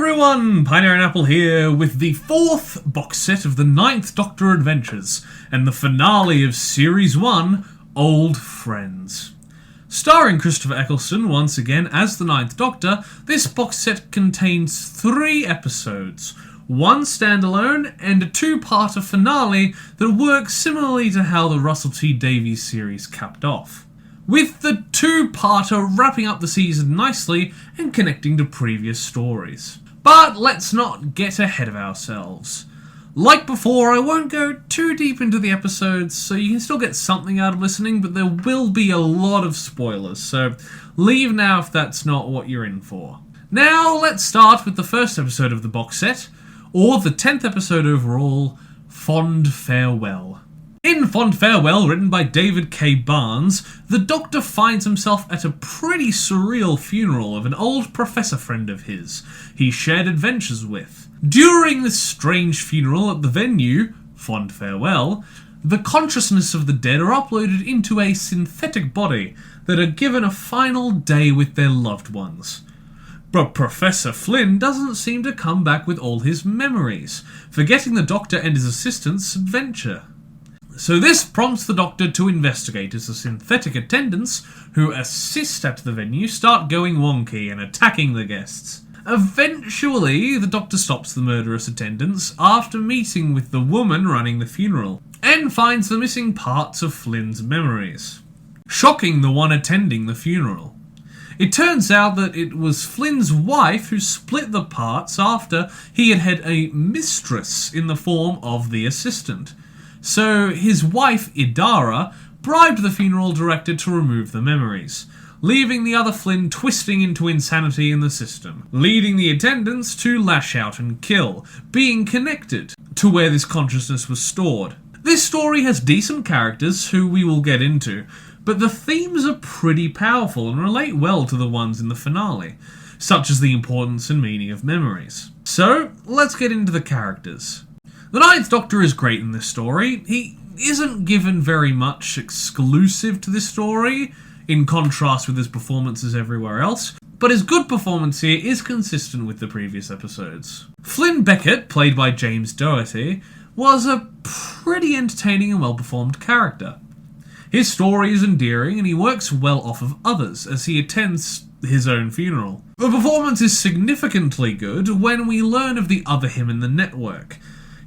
everyone, Pineaaronapple here with the 4th box set of the 9th Doctor Adventures and the finale of Series 1, Old Friends. Starring Christopher Eccleston once again as the 9th Doctor, this box set contains 3 episodes, one standalone and a 2-parter finale that works similarly to how the Russell T Davies series capped off, with the 2-parter wrapping up the season nicely and connecting to previous stories. But let's not get ahead of ourselves. Like before, I won't go too deep into the episodes, so you can still get something out of listening, but there will be a lot of spoilers, so leave now if that's not what you're in for. Now, let's start with the first episode of the box set, or the 10th episode overall, Fond Farewell. In Fond Farewell, written by David K. Barnes, the Doctor finds himself at a pretty surreal funeral of an old professor friend of his he shared adventures with. During this strange funeral at the venue, Fond Farewell, the consciousness of the dead are uploaded into a synthetic body that are given a final day with their loved ones. But Professor Flynn doesn't seem to come back with all his memories, forgetting the Doctor and his assistant's adventure. So this prompts the Doctor to investigate as the synthetic attendants who assist at the venue start going wonky and attacking the guests. Eventually, the Doctor stops the murderous attendants after meeting with the woman running the funeral, and finds the missing parts of Flynn's memories, shocking the one attending the funeral. It turns out that it was Flynn's wife who split the parts after he had had a mistress in the form of the assistant. So his wife, Idara, bribed the funeral director to remove the memories, leaving the other Flynn twisting into insanity in the system, leading the attendants to lash out and kill, being connected to where this consciousness was stored. This story has decent characters who we will get into, but the themes are pretty powerful and relate well to the ones in the finale, such as the importance and meaning of memories. So, let's get into the characters. The 9th Doctor is great in this story. He isn't given very much exclusive to this story, in contrast with his performances everywhere else, but his good performance here is consistent with the previous episodes. Flynn Beckett, played by James Doherty, was a pretty entertaining and well-performed character. His story is endearing and he works well off of others as he attends his own funeral. The performance is significantly good when we learn of the other him in the network.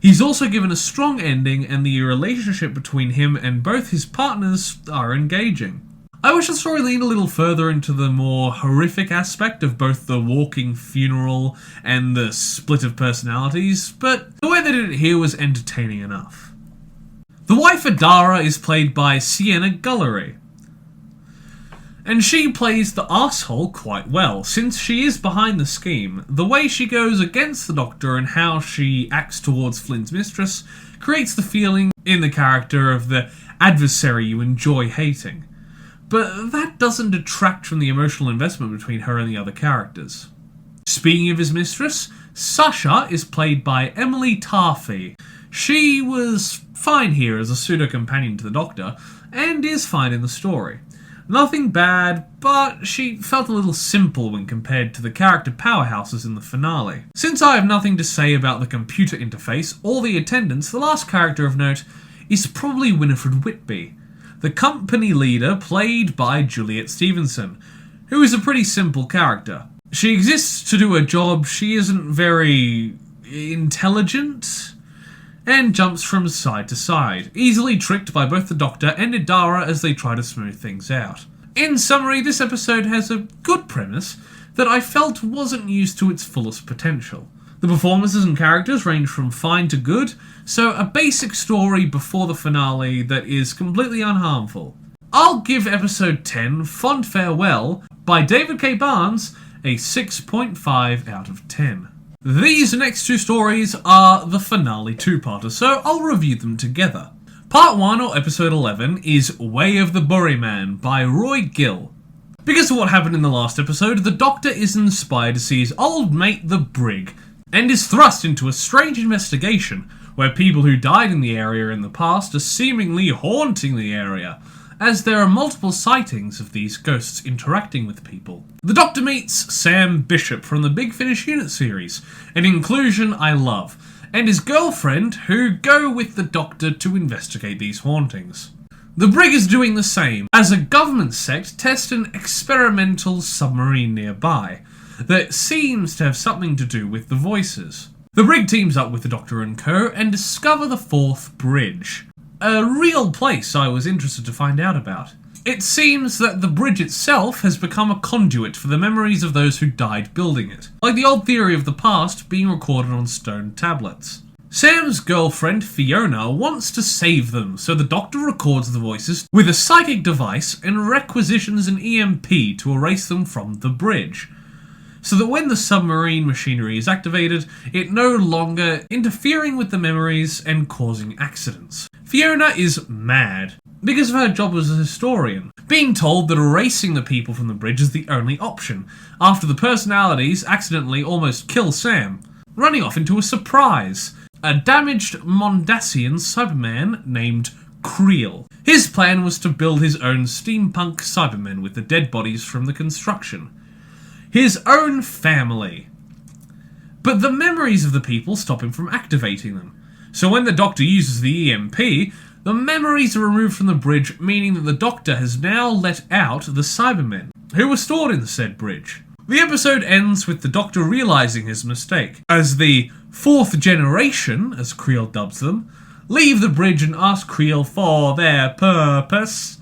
He's also given a strong ending and the relationship between him and both his partners are engaging. I wish the story leaned a little further into the more horrific aspect of both the walking funeral and the split of personalities, but the way they did it here was entertaining enough. The wife Idara is played by Sienna Gullery, and she plays the arsehole quite well, since she is behind the scheme. The way she goes against the Doctor and how she acts towards Flynn's mistress creates the feeling in the character of the adversary you enjoy hating. But that doesn't detract from the emotional investment between her and the other characters. Speaking of his mistress, Sasha is played by Emily Tarfey. She was fine here as a pseudo-companion to the Doctor, and is fine in the story. Nothing bad, but she felt a little simple when compared to the character powerhouses in the finale. Since I have nothing to say about the computer interface or the attendants, the last character of note is probably Winifred Whitby, the company leader played by Juliet Stevenson, who is a pretty simple character. She exists to do her job, she isn't very intelligent, and jumps from side to side, easily tricked by both the Doctor and Idara as they try to smooth things out. In summary, this episode has a good premise that I felt wasn't used to its fullest potential. The performances and characters range from fine to good, so a basic story before the finale that is completely unharmful. I'll give episode 10, Fond Farewell, by David K. Barnes, a 6.5 out of 10. These next 2 stories are the finale 2-parter, so I'll review them together. Part 1, or episode 11, is Way of the Buryman by Roy Gill. Because of what happened in the last episode, the Doctor is inspired to see his old mate the Brig, and is thrust into a strange investigation where people who died in the area in the past are seemingly haunting the area, as there are multiple sightings of these ghosts interacting with people. The Doctor meets Sam Bishop from the Big Finish Unit series, an inclusion I love, and his girlfriend, who go with the Doctor to investigate these hauntings. The brig is doing the same, as a government sect tests an experimental submarine nearby that seems to have something to do with the voices. The brig teams up with the Doctor and co and discover the fourth bridge, a real place I was interested to find out about. It seems that the bridge itself has become a conduit for the memories of those who died building it, like the old theory of the past being recorded on stone tablets. Sam's girlfriend, Fiona, wants to save them, so the Doctor records the voices with a psychic device and requisitions an EMP to erase them from the bridge, so that when the submarine machinery is activated, it no longer interfering with the memories and causing accidents. Fiona is mad because of her job as a historian, being told that erasing the people from the bridge is the only option, after the personalities accidentally almost kill Sam, running off into a surprise. A damaged Mondasian Cyberman named Creel. His plan was to build his own steampunk Cybermen with the dead bodies from the construction. His own family. But the memories of the people stop him from activating them. So when the Doctor uses the EMP, the memories are removed from the bridge, meaning that the Doctor has now let out the Cybermen, who were stored in the said bridge. The episode ends with the Doctor realising his mistake, as the fourth generation, as Creel dubs them, leave the bridge and ask Creel for their purpose.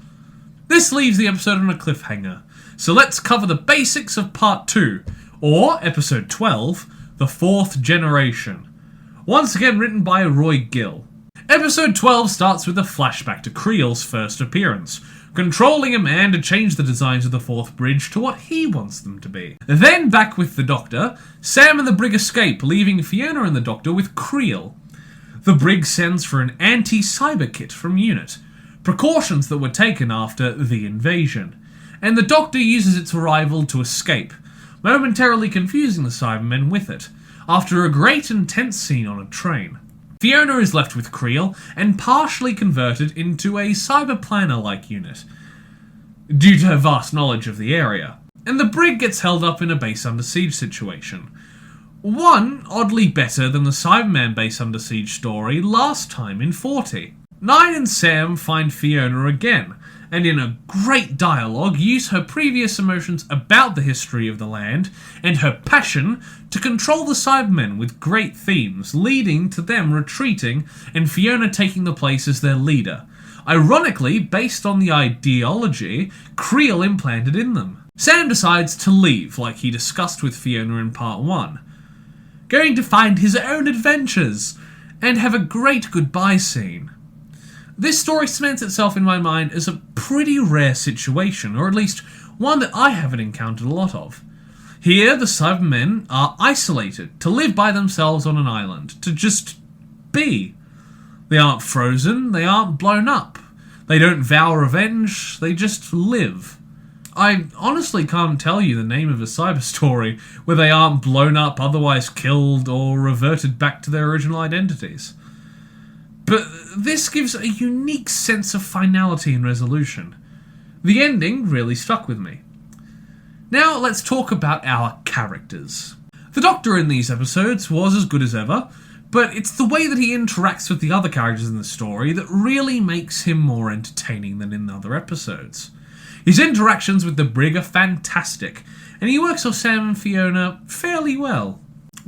This leaves the episode on a cliffhanger, so let's cover the basics of Part 2, or Episode 12, The Fourth Generation. Once again written by Roy Gill. Episode 12 starts with a flashback to Creel's first appearance, controlling a man to change the designs of the fourth bridge to what he wants them to be. Then back with the Doctor, Sam and the brig escape, leaving Fiona and the Doctor with Creel. The brig sends for an anti-cyber kit from UNIT, precautions that were taken after the invasion, and the Doctor uses its arrival to escape, momentarily confusing the Cybermen with it, after a great intense scene on a train. Fiona is left with Creel and partially converted into a cyber-planner-like unit, due to her vast knowledge of the area, and the brig gets held up in a base under siege situation. One oddly better than the Cyberman base under siege story last time in 40. Nine and Sam find Fiona again, and in a great dialogue use her previous emotions about the history of the land and her passion to control the Cybermen with great themes, leading to them retreating and Fiona taking the place as their leader, ironically based on the ideology Creel implanted in them. Sam decides to leave, like he discussed with Fiona in Part 1, going to find his own adventures and have a great goodbye scene. This story cements itself in my mind as a pretty rare situation, or at least one that I haven't encountered a lot of. Here, the Cybermen are isolated, to live by themselves on an island, to just be. They aren't frozen, they aren't blown up. They don't vow revenge, they just live. I honestly can't tell you the name of a cyber story where they aren't blown up, otherwise killed, or reverted back to their original identities. But this gives a unique sense of finality and resolution. The ending really stuck with me. Now let's talk about our characters. The Doctor in these episodes was as good as ever, but it's the way that he interacts with the other characters in the story that really makes him more entertaining than in other episodes. His interactions with the brig are fantastic, and he works off Sam and Fiona fairly well.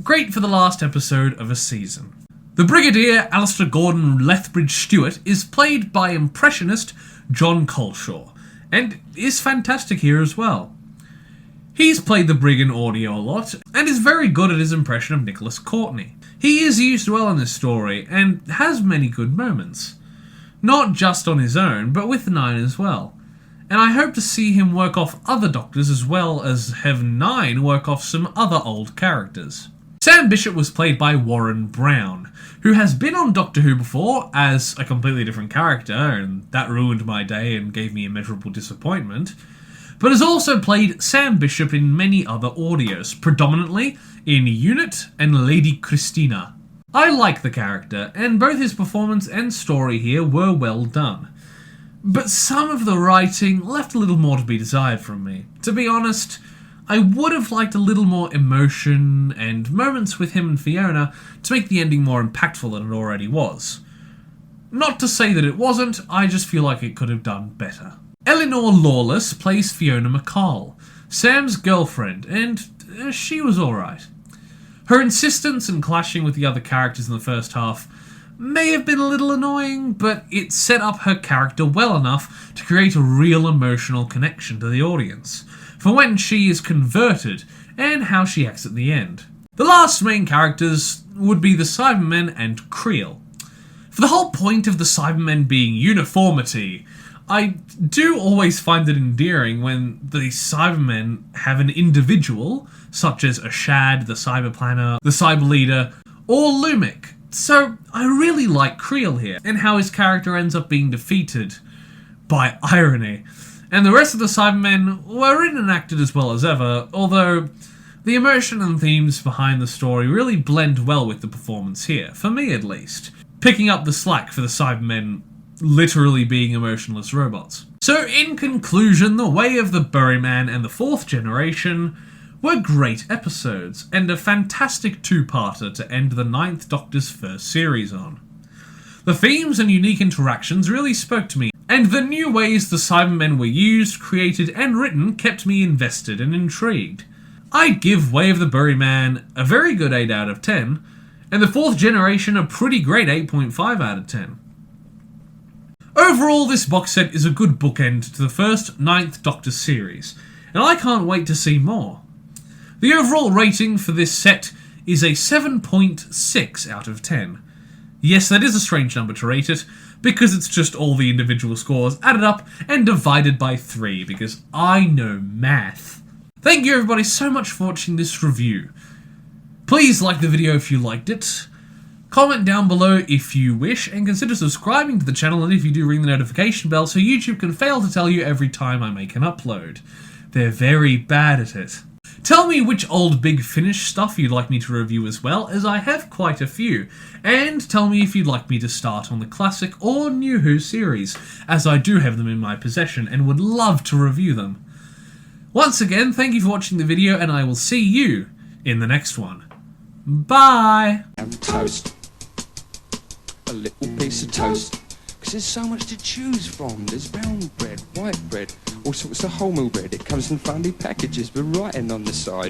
Great for the last episode of a season. The Brigadier Alistair Gordon Lethbridge Stewart is played by impressionist John Colshaw, and is fantastic here as well. He's played the brig in audio a lot, and is very good at his impression of Nicholas Courtney. He is used well in this story, and has many good moments. Not just on his own, but with Nine as well. And I hope to see him work off other Doctors as well as have Nine work off some other old characters. Sam Bishop was played by Warren Brown, who has been on Doctor Who before as a completely different character, and that ruined my day and gave me immeasurable disappointment, but has also played Sam Bishop in many other audios, predominantly in Unit and Lady Christina. I like the character, and both his performance and story here were well done. but some of the writing left a little more to be desired from me. To be honest, I would have liked a little more emotion and moments with him and Fiona to make the ending more impactful than it already was. Not to say that it wasn't, I just feel like it could have done better. Eleanor Lawless plays Fiona McCall, Sam's girlfriend, and she was alright. Her insistence and clashing with the other characters in the first half may have been a little annoying, but it set up her character well enough to create a real emotional connection to the audience, for when she is converted and how she acts at the end. The last main characters would be the Cybermen and Creel. For the whole point of the Cybermen being uniformity, I do always find it endearing when the Cybermen have an individual, such as a Shad, the Cyber Planner, the Cyber Leader, or Lumic. So I really like Creel here, and how his character ends up being defeated by irony. And the rest of the Cybermen were written and acted as well as ever, although the emotion and themes behind the story really blend well with the performance here, for me at least, picking up the slack for the Cybermen literally being emotionless robots. So in conclusion, The Way of the Buryman and the Fourth Generation were great episodes, and a fantastic two-parter to end the Ninth Doctor's first series on. The themes and unique interactions really spoke to me, and the new ways the Cybermen were used, created and written kept me invested and intrigued. I'd give Way of the Buryman a very good 8 out of 10, and the Fourth Generation a pretty great 8.5 out of 10. Overall, this box set is a good bookend to the first Ninth Doctor series, and I can't wait to see more. The overall rating for this set is a 7.6 out of 10. Yes, that is a strange number to rate it, because it's just all the individual scores added up and divided by 3, because I know math. Thank you everybody so much for watching this review. Please like the video if you liked it, comment down below if you wish, and consider subscribing to the channel, and if you do, ring the notification bell so YouTube can fail to tell you every time I make an upload. They're very bad at it. Tell me which old Big Finish stuff you'd like me to review as well, as I have quite a few, and tell me if you'd like me to start on the classic or New Who series, as I do have them in my possession and would love to review them. Once again, thank you for watching the video, and I will see you in the next one. Bye! Toast. A little piece of toast. Because there's so much to choose from. There's brown bread, white bread, all sorts of wholemeal bread. It comes in funny packages with writing on the side.